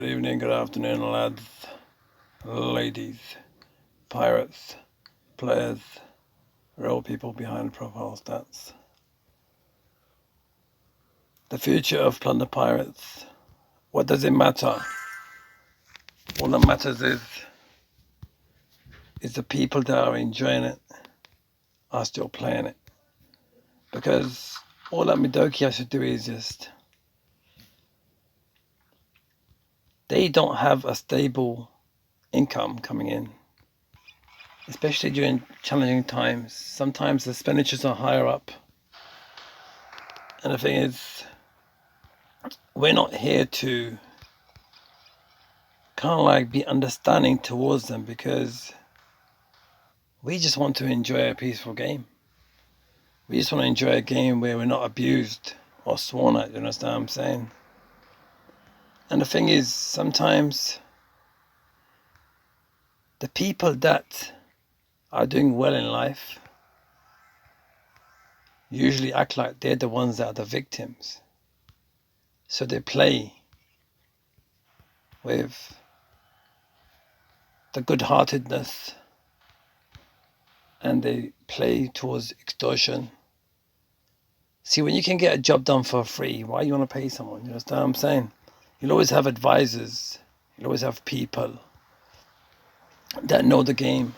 Good evening, good afternoon, lads, ladies, pirates, players, real people behind profile stats. The future of Plunder Pirates. What does it matter? All that matters is the people that are enjoying it are still playing it. Because all that Midoki has to do is they don't have a stable income coming in, especially during challenging times. Sometimes the expenditures are higher up. And the thing is, we're not here to kind of like be understanding towards them, because we just want to enjoy a peaceful game. We just want to enjoy a game where we're not abused or sworn at, you understand what I'm saying? And the thing is, sometimes the people that are doing well in life usually act like they're the ones that are the victims. So they play with the good-heartedness and they play towards extortion. See, when you can get a job done for free, why you want to pay someone? You understand what I'm saying? You'll always have advisors. You'll always have people that know the game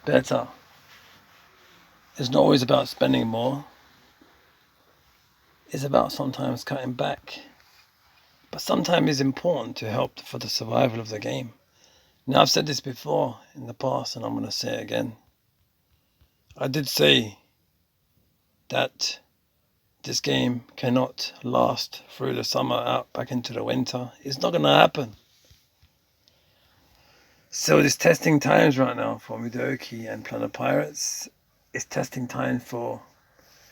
better. It's not always about spending more. It's about sometimes cutting back. But sometimes it's important to help for the survival of the game. Now, I've said this before in the past, and I'm going to say it again. I did say that this game cannot last through the summer out back into the winter. It's not going to happen. So it's testing times right now for Midoki and Planet Pirates. It's testing time for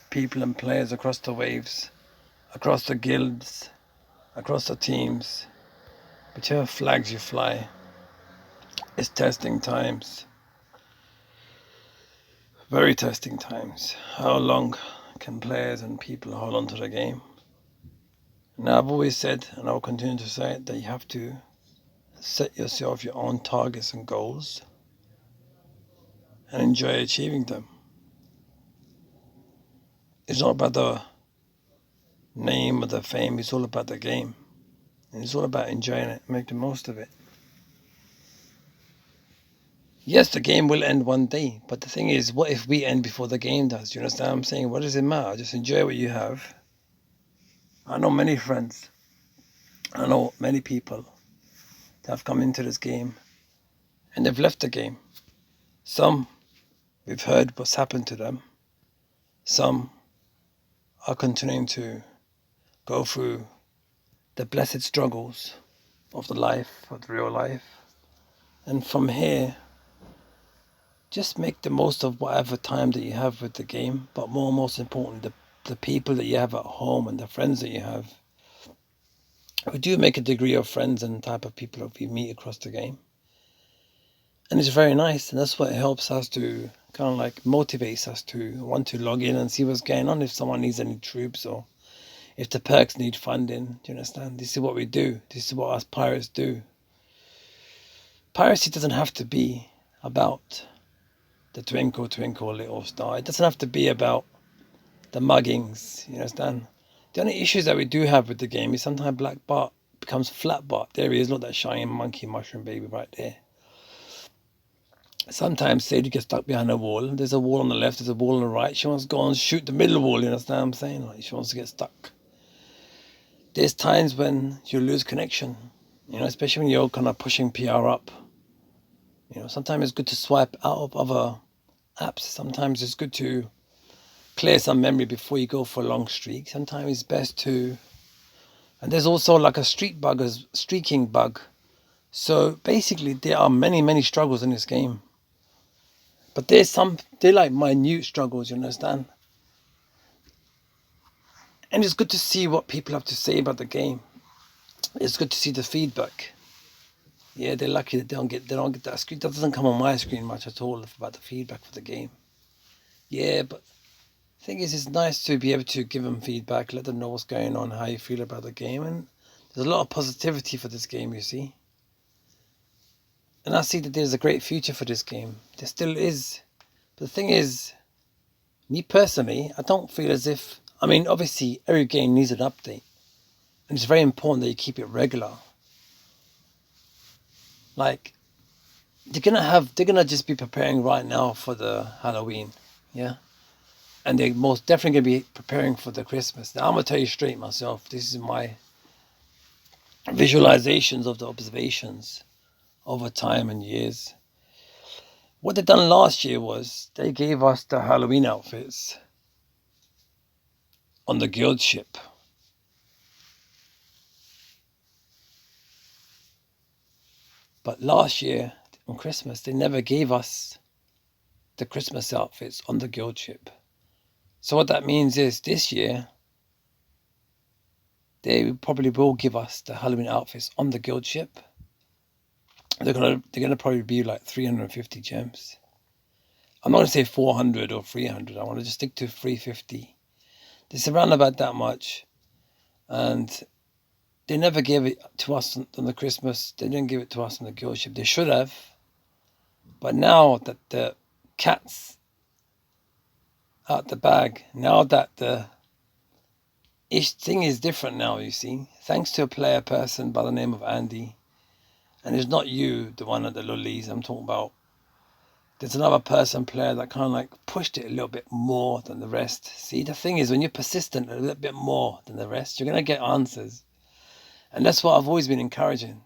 people and players across the waves, across the guilds, across the teams, whichever flags you fly. It's testing times. Very testing times. How long can players and people hold on to the game? Now, I've always said, and I'll continue to say it, that you have to set yourself your own targets and goals and enjoy achieving them. It's not about the name or the fame, it's all about the game. And it's all about enjoying it, make the most of it. Yes, the game will end one day, but the thing is, what if we end before the game does? You understand what I'm saying? What does it matter? Just enjoy what you have. I know many friends, I know many people that have come into this game and they've left the game. Some, we've heard what's happened to them. Some are continuing to go through the blessed struggles of the life, of the real life. And from here, just make the most of whatever time that you have with the game, but most important, the people that you have at home and the friends that you have. We do make a degree of friends and type of people that we meet across the game. And it's very nice, and that's what helps us to kind of like motivates us to want to log in and see what's going on, if someone needs any troops or if the perks need funding. Do you understand? This is what we do. This is what us pirates do. Piracy doesn't have to be about the twinkle, twinkle, little star. It doesn't have to be about the muggings, you understand? The only issues that we do have with the game is sometimes Black Bart becomes Flat Bart. There he is, look, that shiny monkey mushroom baby right there. Sometimes Sadie gets stuck behind a wall. There's a wall on the left, there's a wall on the right. She wants to go and shoot the middle wall, you understand what I'm saying? Like, she wants to get stuck. There's times when you lose connection, you know, especially when you're kind of pushing PR up. You know, sometimes it's good to swipe out of other apps. Sometimes it's good to clear some memory before you go for a long streak. Sometimes it's best to... And there's also like a streaking bug. So basically there are many struggles in this game. But they're like minute struggles, you understand? And it's good to see what people have to say about the game. It's good to see the feedback. Yeah, they're lucky that they don't get that screen. That doesn't come on my screen much at all about the feedback for the game. Yeah, but the thing is, it's nice to be able to give them feedback, let them know what's going on, how you feel about the game. And There's a lot of positivity for this game, you see. And I see that there's a great future for this game. There still is. But the thing is, me personally, I don't feel as if... I mean, obviously, every game needs an update. And it's very important that you keep it regular. Like, they're gonna just be preparing right now for the Halloween, yeah? And they're most definitely gonna be preparing for the Christmas. Now, I'm gonna tell you straight myself, this is my visualizations of the observations over time and years. What they done last year was they gave us the Halloween outfits on the guild ship. But last year on Christmas, they never gave us the Christmas outfits on the guild ship. So what that means is this year, they probably will give us the Halloween outfits on the guild ship. They're gonna probably be like 350 gems. I'm not gonna say 400 or 300. I want to just stick to 350. It's around about that much, and they never gave it to us on the Christmas. They didn't give it to us on the guild ship. They should have. But now that the cat's out the bag, now that the thing is different now, you see, thanks to a player person by the name of Andy, and it's not you, the one at the lollies I'm talking about. There's another player that kind of like pushed it a little bit more than the rest. See, the thing is, when you're persistent a little bit more than the rest, you're going to get answers. And that's what I've always been encouraging.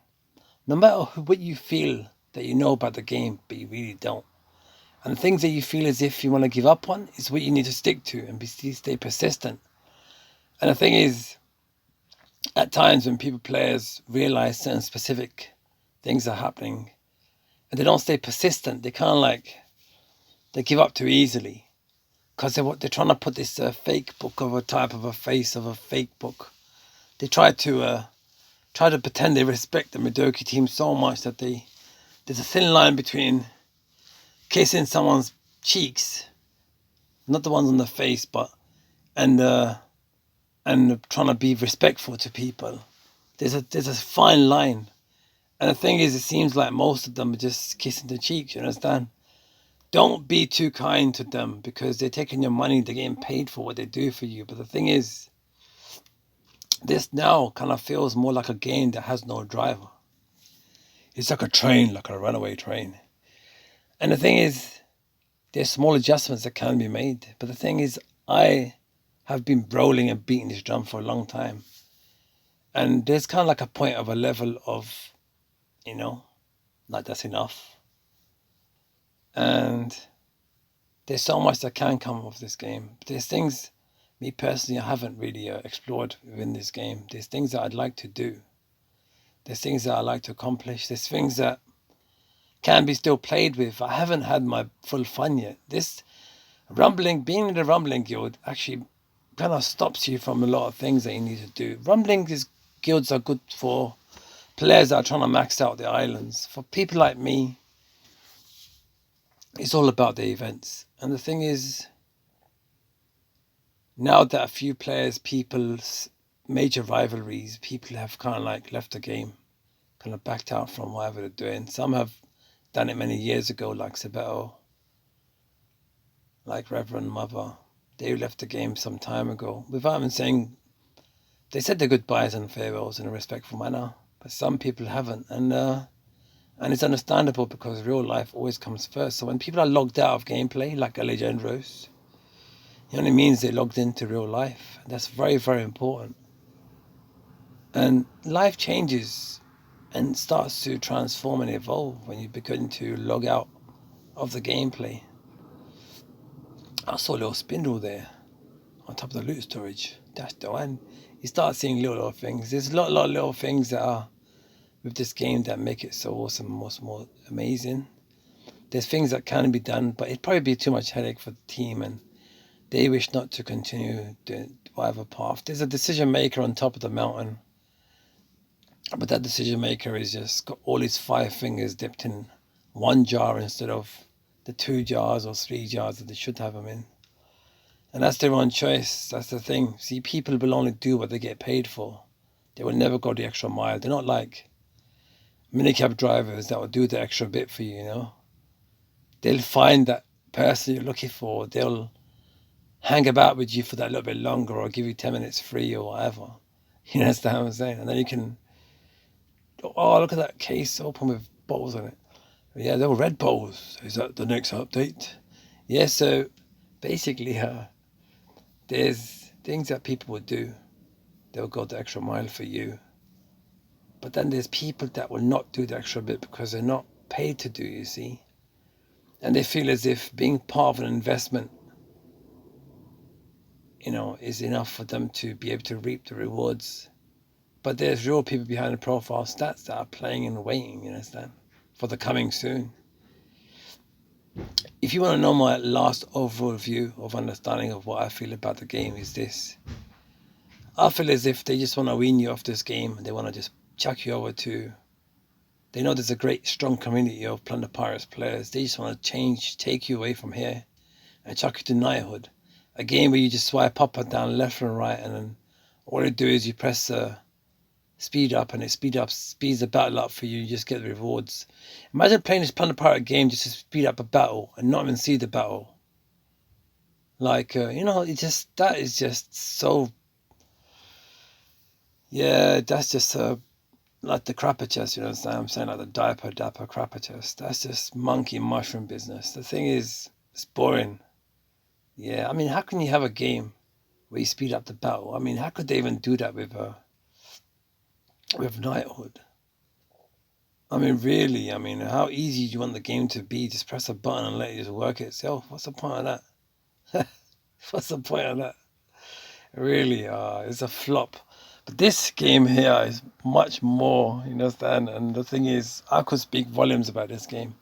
No matter what you feel that you know about the game, but you really don't. And the things that you feel as if you want to give up on is what you need to stick to and stay persistent. And the thing is, at times when players realize certain specific things are happening and they don't stay persistent, they kind of like, they give up too easily. Because they're trying to put this fake book of a type of a face of a fake book. They try to pretend they respect the Midoki team so much that there's a thin line between kissing someone's cheeks, not the ones on the face, but and trying to be respectful to people. There's a fine line, and the thing is, it seems like most of them are just kissing the cheeks. You understand? Don't be too kind to them because they're taking your money. They're getting paid for what they do for you. But the thing is, this now kind of feels more like a game that has no driver. It's like a train, like a runaway train. And the thing is, there's small adjustments that can be made. But the thing is, I have been rolling and beating this drum for a long time. And there's kind of like a point of a level of, like that's enough. And there's so much that can come of this game. But there's things, me personally, I haven't really explored within this game. There's things that I'd like to do. There's things that I like to accomplish. There's things that can be still played with. I haven't had my full fun yet. This being in the Rumbling Guild actually kind of stops you from a lot of things that you need to do. Guilds are good for players that are trying to max out the islands. For people like me, it's all about the events. And the thing is, now that a few people's major rivalries, people have kind of like left the game, kind of backed out from whatever they're doing. Some have done it many years ago, like Sabeto, like Reverend Mother. They left the game some time ago. Without even saying, they said their goodbyes and farewells in a respectful manner, but some people haven't. And it's understandable because real life always comes first. So when people are logged out of gameplay, like Alejandros, it only means they logged into real life. That's very, very important. And life changes and starts to transform and evolve when you begin to log out of the gameplay. I saw a little spindle there on top of the loot storage. That's the one. You start seeing little things. There's a lot of little things that are with this game that make it so awesome, more amazing. There's things that can be done, but it'd probably be too much headache for the team, and they wish not to continue doing whatever path. There's a decision maker on top of the mountain, but that decision maker is just got all his 5 fingers dipped in one jar instead of the 2 jars or 3 jars that they should have them in. And that's their own choice. That's the thing. See, people will only do what they get paid for. They will never go the extra mile. They're not like minicab drivers that will do the extra bit for you, you know. They'll find that person you're looking for. They'll hang about with you for that little bit longer or give you 10 minutes free or whatever. You understand what I'm saying? And then you can, oh, look at that case open with bottles on it. Yeah, they were Red Bulls. Is that the next update? Yeah, so basically, there's things that people would do. They'll go the extra mile for you. But then there's people that will not do the extra bit because they're not paid to do, you see. And they feel as if being part of an investment, you know, is enough for them to be able to reap the rewards. But there's real people behind the profile stats that are playing and waiting, you understand, for the coming soon. If you want to know my last overall view of understanding of what I feel about the game is this. I feel as if they just want to wean you off this game. They want to just chuck you over to... They know there's a great, strong community of Plunder Pirates players. They just want to take you away from here and chuck you to Knighthood. A game where you just swipe up and down, left and right, and then all you do is you press speed up and it speeds the battle up for you. You just get the rewards. Imagine playing this Plunder Pirate game just to speed up a battle and not even see the battle. Like, you know, that is just so... Yeah, that's just like the crapper chest, you know what I'm saying? Like the dapper crapper chest. That's just monkey mushroom business. The thing is, it's boring. Yeah, I mean, how can you have a game where you speed up the battle? I mean, how could they even do that with Knighthood? I mean, really, I mean, how easy do you want the game to be? Just press a button and let it just work itself. What's the point of that? What's the point of that? Really, it's a flop. But this game here is much more, you understand? And the thing is, I could speak volumes about this game.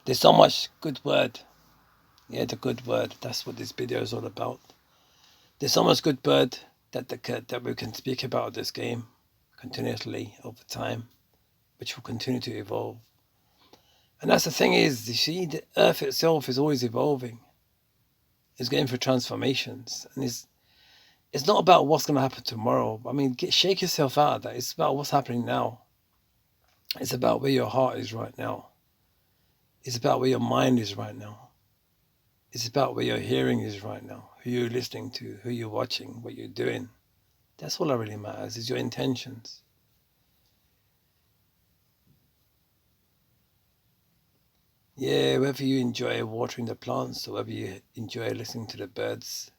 There's so much good word. Yeah, the good word. That's what this video is all about. There's so much good word that we can speak about this game continuously over time, which will continue to evolve. And that's the thing is, you see, the Earth itself is always evolving. It's going through transformations. And it's not about what's going to happen tomorrow. I mean, shake yourself out of that. It's about what's happening now. It's about where your heart is right now. It's about where your mind is right now. It's about where your hearing is right now. Who you're listening to, who you're watching, what you're doing. That's all that really matters, is your intentions. Yeah, whether you enjoy watering the plants or whether you enjoy listening to the birds